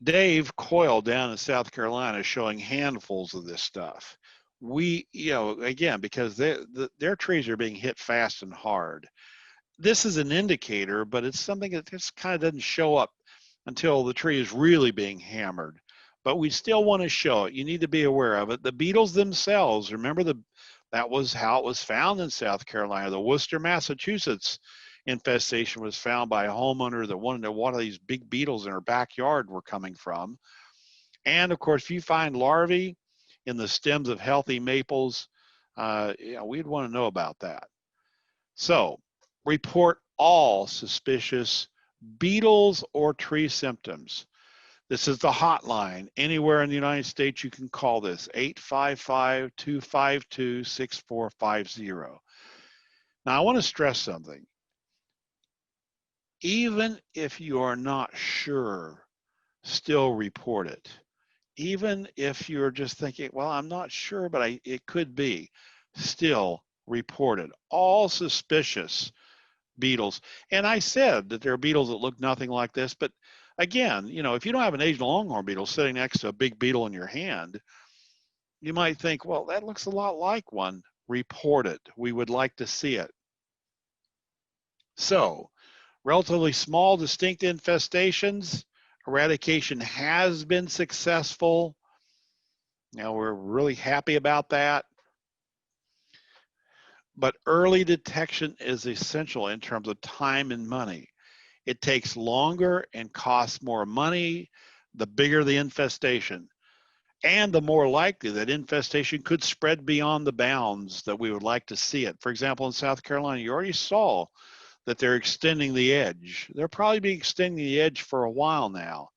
Dave Coyle down in South Carolina is showing handfuls of this stuff. Again, because their trees are being hit fast and hard. This is an indicator, but it's something that just kind of doesn't show up until the tree is really being hammered. But we still want to show it. You need to be aware of it. The beetles themselves, remember that was how it was found in South Carolina. The Worcester, Massachusetts infestation was found by a homeowner that wanted to know what these big beetles in her backyard were coming from. And of course, if you find larvae in the stems of healthy maples, we'd want to know about that. So report all suspicious beetles or tree symptoms. This is the hotline. Anywhere in the United States, you can call this 855-252-6450. Now, I want to stress something. Even if you are not sure, still report it. Even if you're just thinking, well, I'm not sure, but it could be, still report it. All suspicious beetles. And I said that there are beetles that look nothing like this, but again, if you don't have an Asian longhorn beetle sitting next to a big beetle in your hand, you might think, well, that looks a lot like one. Report it. We would like to see it. So, relatively small, distinct infestations. Eradication has been successful. Now, we're really happy about that. But early detection is essential in terms of time and money. It takes longer and costs more money the bigger the infestation, and the more likely that infestation could spread beyond the bounds that we would like to see it. For example, in South Carolina, you already saw that they're extending the edge. They'll probably be extending the edge for a while now.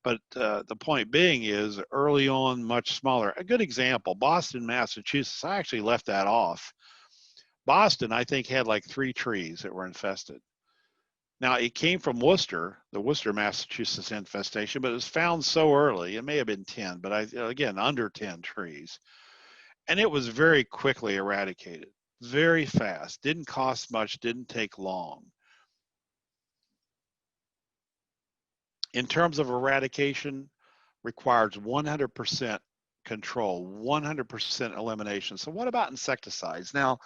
But the point being is early on, much smaller. A good example, Boston, Massachusetts. I actually left that off. Boston, I think, had like 3 trees that were infested. Now, it came from Worcester, the Worcester, Massachusetts infestation, but it was found so early. It may have been 10, but again, under 10 trees. And it was very quickly eradicated, very fast. Didn't cost much, didn't take long. In terms of eradication, requires 100% control, 100% elimination. So what about insecticides? Now,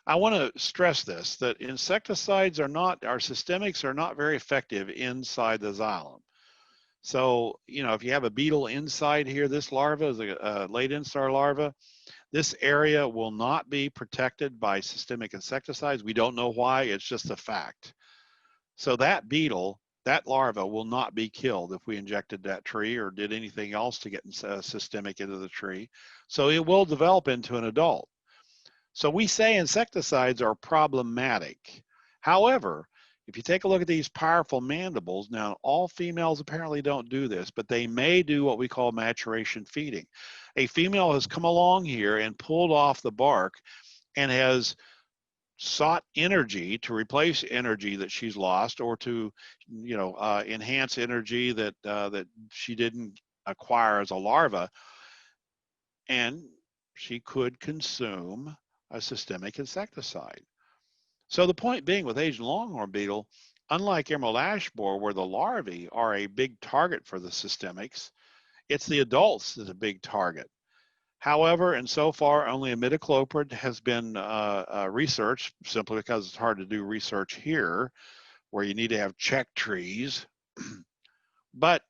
I want to stress this, that insecticides our systemics are not very effective inside the xylem. So, if you have a beetle inside here, this larva is a late instar larva, this area will not be protected by systemic insecticides. We don't know why, it's just a fact. So that beetle, that larva will not be killed if we injected that tree or did anything else to get systemic into the tree. So it will develop into an adult. So we say insecticides are problematic. However, if you take a look at these powerful mandibles, now all females apparently don't do this, but they may do what we call maturation feeding. A female has come along here and pulled off the bark and has sought energy to replace energy that she's lost, or to, enhance energy that she didn't acquire as a larva, and she could consume a systemic insecticide. So the point being, with Asian longhorn beetle, unlike emerald ash borer, where the larvae are a big target for the systemics, it's the adults that's a big target. However, and so far, only imidacloprid has been researched, simply because it's hard to do research here, where you need to have check trees. But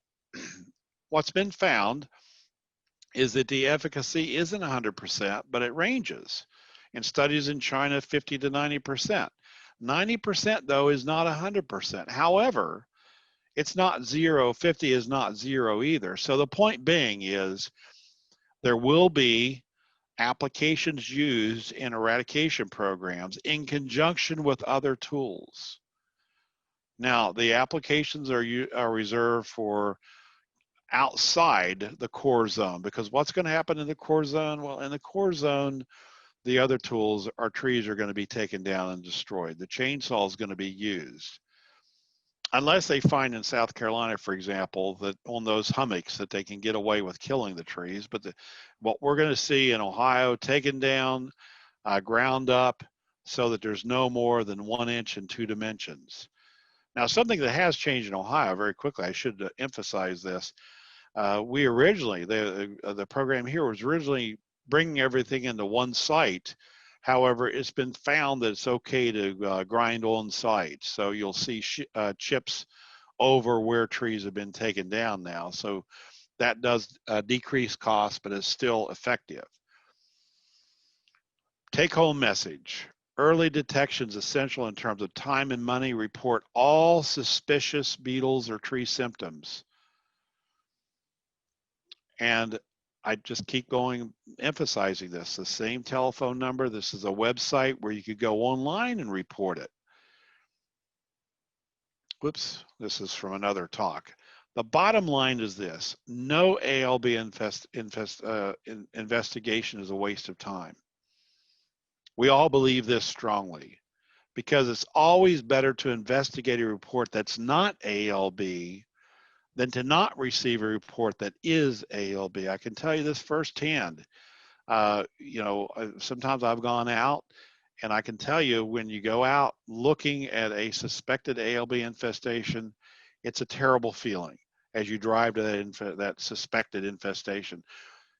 what's been found is that the efficacy isn't 100%, but it ranges. In studies in China, 50 to 90%. 90% though is not 100%. However, it's not zero. 50 is not zero either. So the point being is there will be applications used in eradication programs in conjunction with other tools. Now, the applications are reserved for outside the core zone, because what's going to happen in the core zone? Well, in the core zone, the other tools, our trees are going to be taken down and destroyed. The chainsaw is going to be used. Unless they find in South Carolina, for example, that on those hummocks that they can get away with killing the trees. But what we're going to see in Ohio, taken down, ground up, so that there's no more than 1 inch in 2 dimensions. Now, something that has changed in Ohio very quickly, I should emphasize this. We originally, the program here was originally bringing everything into one site. However, it's been found that it's okay to grind on site. So you'll see chips over where trees have been taken down now. So that does decrease costs, but it's still effective. Take-home message. Early detection is essential in terms of time and money. Report all suspicious beetles or tree symptoms. And I just keep going, emphasizing this. The same telephone number. This is a website where you could go online and report it. Whoops, this is from another talk. The bottom line is this: no ALB investigation is a waste of time. We all believe this strongly, because it's always better to investigate a report that's not ALB than to not receive a report that is ALB. I can tell you this firsthand. Sometimes I've gone out, and I can tell you, when you go out looking at a suspected ALB infestation, it's a terrible feeling as you drive to that suspected infestation.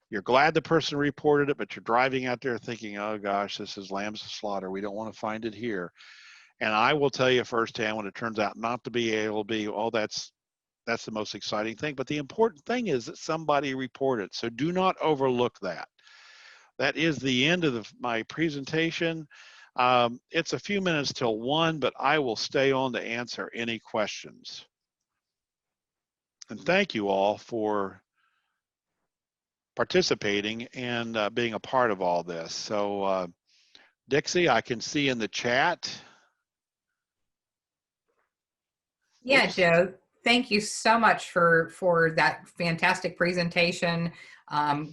You're glad the person reported it, but you're driving out there thinking, oh gosh, this is lambs to slaughter. We don't want to find it here. And I will tell you firsthand, when it turns out not to be ALB, oh, that's the most exciting thing. But the important thing is that somebody reported. So do not overlook that. That is the end of my presentation. It's a few minutes till 1, but I will stay on to answer any questions. And thank you all for participating and being a part of all this. So Dixie, I can see in the chat. Yeah, Joe, thank you so much for that fantastic presentation.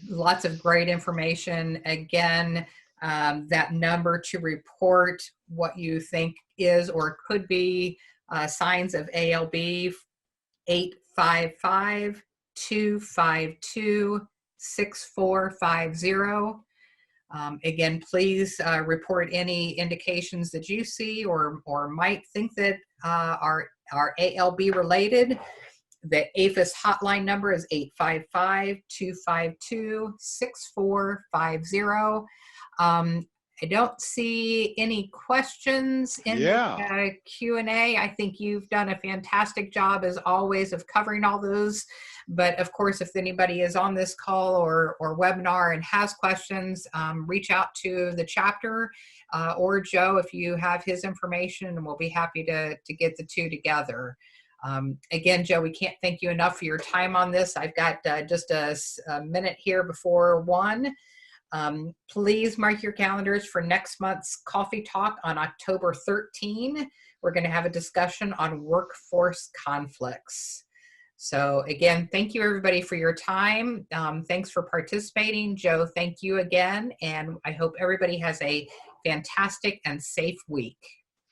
Lots of great information. Again, that number to report what you think is or could be signs of ALB, 855-252-6450. Again, please report any indications that you see or might think that are ALB related. The APHIS hotline number is 855-252-6450. I don't see any questions in the Q&A. I think you've done a fantastic job, as always, of covering all those. But of course, if anybody is on this call or webinar and has questions, reach out to the chapter or Joe if you have his information, and we'll be happy to get the two together. Again, Joe, we can't thank you enough for your time on this. I've got just a minute here before 1. Please mark your calendars for next month's coffee talk on October 13. We're going to have a discussion on workforce conflicts. So again, thank you everybody for your time. Thanks for participating. Joe, thank you again. And I hope everybody has a fantastic and safe week.